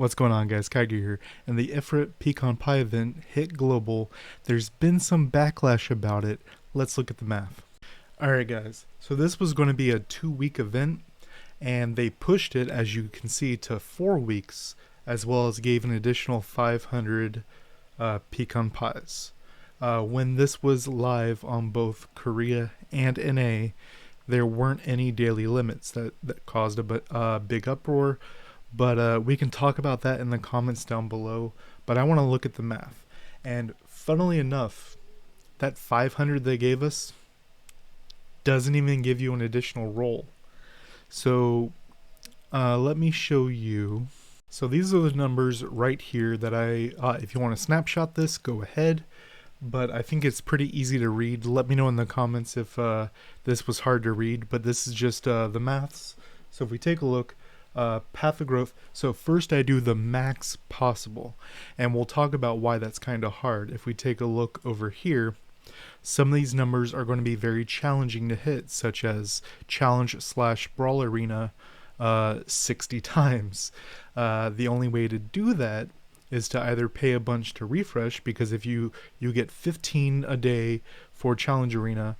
What's going on, guys? Kaiger here. And the Ifrit Pecan Pie event hit global. There's been some backlash about it. Let's look at the math. Alright, guys. So this was going to be a 2-week event, and they pushed it, as you can see, to 4 weeks, as well as gave an additional 500 pecan pies. When this was live on both Korea and NA, there weren't any daily limits that caused a big uproar. But we can talk about that in the comments down below. But I want to look at the math. And funnily enough, that 500 they gave us doesn't even give you an additional roll. So let me show you. So these are the numbers right here that if you want to snapshot this, go ahead. But I think it's pretty easy to read. Let me know in the comments if this was hard to read. But this is just the maths. So if we take a look. Path of growth. So first I do the max possible, and we'll talk about why that's kind of hard. If we take a look over here, some of these numbers are going to be very challenging to hit, such as challenge/brawl arena 60 times. The only way to do that is to either pay a bunch to refresh, because if you get 15 a day for challenge arena,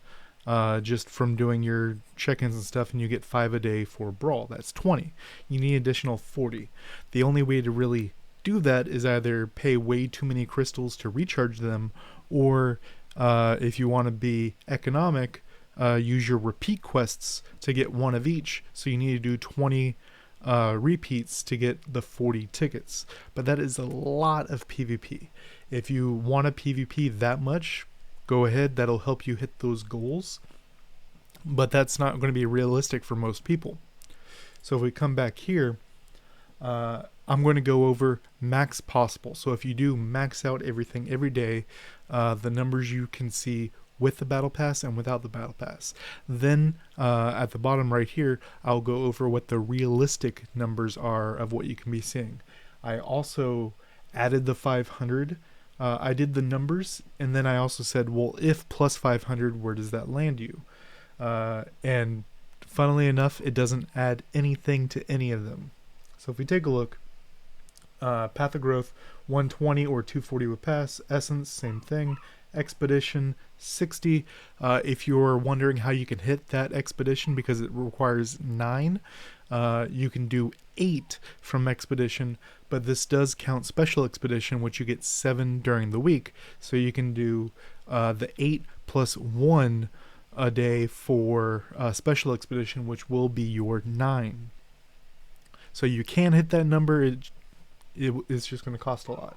just from doing your check-ins and stuff, and you get 5 a day for brawl. That's 20. You need additional 40. The only way to really do that is either pay way too many crystals to recharge them, or if you want to be economic, use your repeat quests to get 1 of each. So you need to do 20 repeats to get the 40 tickets. But that is a lot of PvP. If you want to PvP that much, go ahead, that'll help you hit those goals, but that's not going to be realistic for most people. So if we come back here, I'm going to go over max possible. So if you do max out everything every day, the numbers you can see with the battle pass and without the battle pass. Then at the bottom right here, I'll go over what the realistic numbers are of what you can be seeing. I also added the 500. I did the numbers, and then I also said, well, if plus 500, where does that land you? And funnily enough, it doesn't add anything to any of them. So if we take a look, Path of Growth, 120 or 240 with pass. Essence, same thing. Expedition, 60. If you're wondering how you can hit that expedition, because it requires 9, you can do 8 from expedition, but this does count special expedition, which you get 7 during the week. So you can do the 8 plus 1 a day for special expedition, which will be your 9. So you can hit that number. It's just going to cost a lot.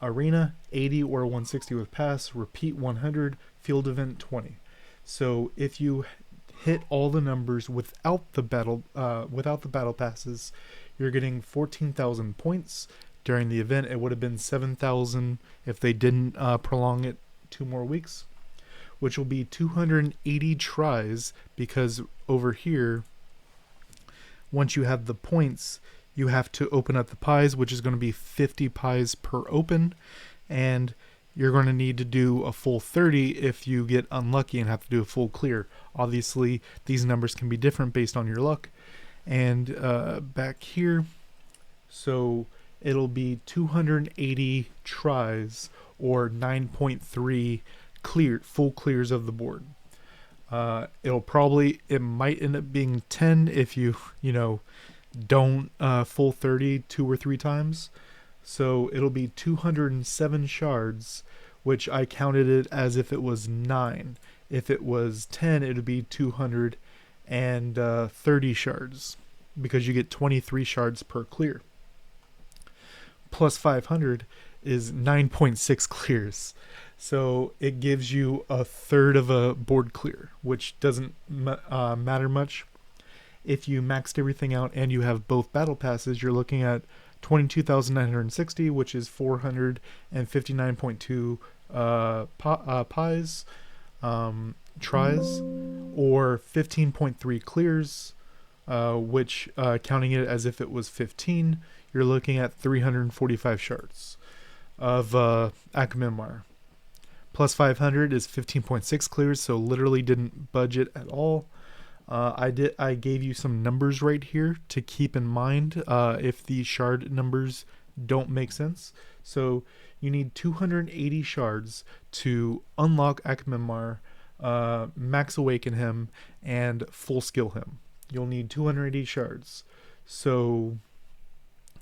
Arena, 80 or 160 with pass. Repeat, 100. Field event, 20. So if you hit all the numbers without the battle passes, you're getting 14,000 points. During the event, it would have been 7,000 if they didn't prolong it 2 more weeks, which will be 280 tries, because over here, once you have the points, you have to open up the pies, which is going to be 50 pies per open, and you're going to need to do a full 30 if you get unlucky and have to do a full clear. Obviously, these numbers can be different based on your luck. And back here, so it'll be 280 tries, or 9.3 full clears of the board. It might end up being 10 if you don't full 30 2 or 3 times. So it'll be 207 shards, which I counted it as if it was 9. If it was 10, it would be 230 shards, because you get 23 shards per clear. Plus 500 is 9.6 clears. So it gives you a third of a board clear, which doesn't matter much. If you maxed everything out and you have both battle passes, you're looking at 22,960, which is 459.2 pies, tries, or 15.3 clears, which counting it as if it was 15, you're looking at 345 shards of Akamimar. Plus 500 is 15.6 clears, so literally didn't budget at all. I gave you some numbers right here to keep in mind if the shard numbers don't make sense. So you need 280 shards to unlock Akhmimar, max awaken him, and full skill him. You'll need 280 shards. So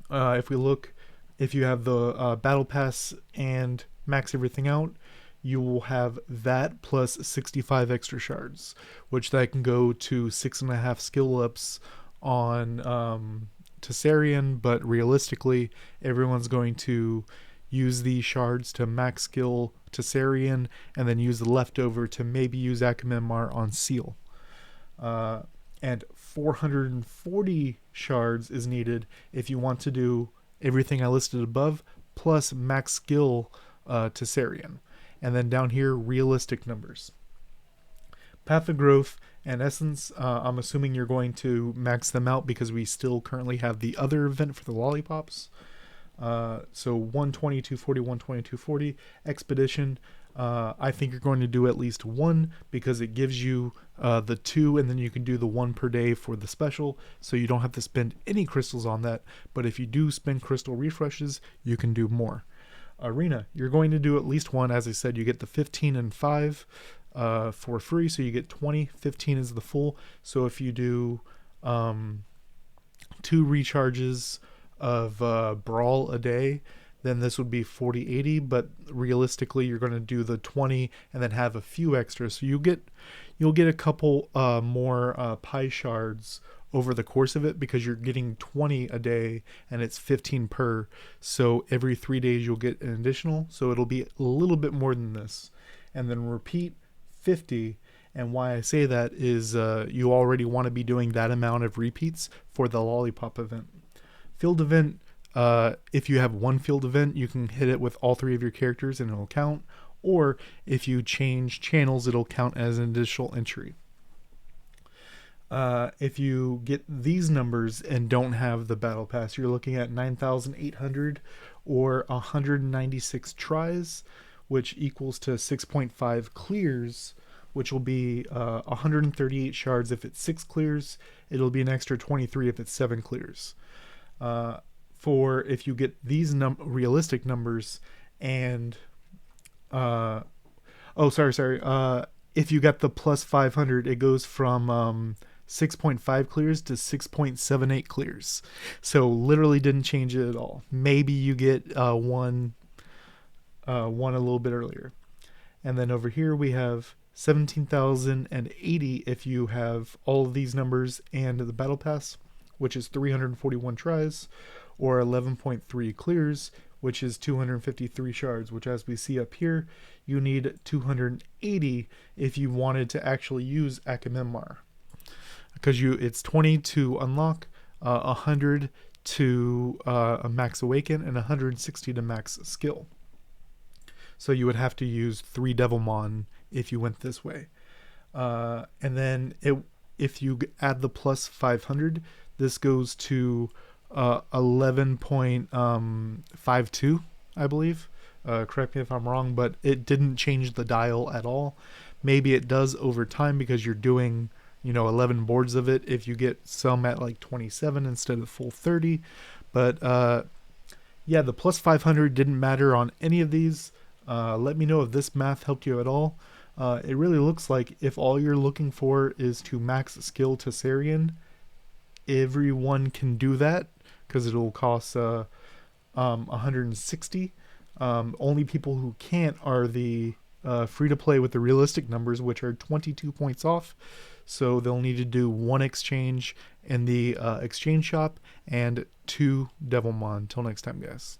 if we look, if you have the battle pass and max everything out, you will have that plus 65 extra shards, which that can go to 6.5 skill ups on Tessarian, but realistically, everyone's going to use these shards to max skill Tessarian, and then use the leftover to maybe use Akhmimar on Seal. And 440 shards is needed if you want to do everything I listed above, plus max skill Tessarian. And then down here, realistic numbers. Path of Growth and Essence, I'm assuming you're going to max them out because we still currently have the other event for the lollipops. So 120, 240, 120, 240. Expedition, I think you're going to do at least one because it gives you the 2, and then you can do the 1 per day for the special, so you don't have to spend any crystals on that. But if you do spend crystal refreshes, you can do more. Arena, you're going to do at least one. As I said, you get the 15 and 5 for free, so you get 20. 15 is the full. So if you do 2 recharges of Brawl a day, then this would be 40-80, but realistically you're going to do the 20 and then have a few extras, so you'll get a couple more pie shards over the course of it, because you're getting 20 a day and it's 15 per, so every 3 days you'll get an additional, so it'll be a little bit more than this. And then repeat 50, and why I say that is you already want to be doing that amount of repeats for the lollipop event. Field event, if you have one field event, you can hit it with all 3 of your characters and it'll count, or if you change channels, it'll count as an additional entry. If you get these numbers and don't have the battle pass, you're looking at 9,800 or 196 tries, which equals to 6.5 clears, which will be 138 shards if it's 6 clears. It'll be an extra 23 if it's 7 clears. For if you get these realistic numbers and if you got the plus 500, it goes from 6.5 clears to 6.78 clears. So literally didn't change it at all. Maybe you get one a little bit earlier. And then over here we have 17,080 if you have all of these numbers and the battle pass, which is 341 tries, or 11.3 clears, which is 253 shards, which, as we see up here, you need 280 if you wanted to actually use Akhmimar, because it's 20 to unlock, 100 to a max awaken, and 160 to max skill. So you would have to use 3 Devilmon if you went this way. And then if you add the plus 500, this goes to 11.52, I believe. Correct me if I'm wrong, but it didn't change the dial at all. Maybe it does over time because you're doing 11 boards of it if you get some at like 27 instead of full 30. But yeah, the plus 500 didn't matter on any of these. Let me know if this math helped you at all. It really looks like if all you're looking for is to max skill Tessarian, everyone can do that because it'll cost 160. Only people who can't are the free to play with the realistic numbers, which are 22 points off. So they'll need to do 1 exchange in the exchange shop and 2 Devilmon. Until next time, guys.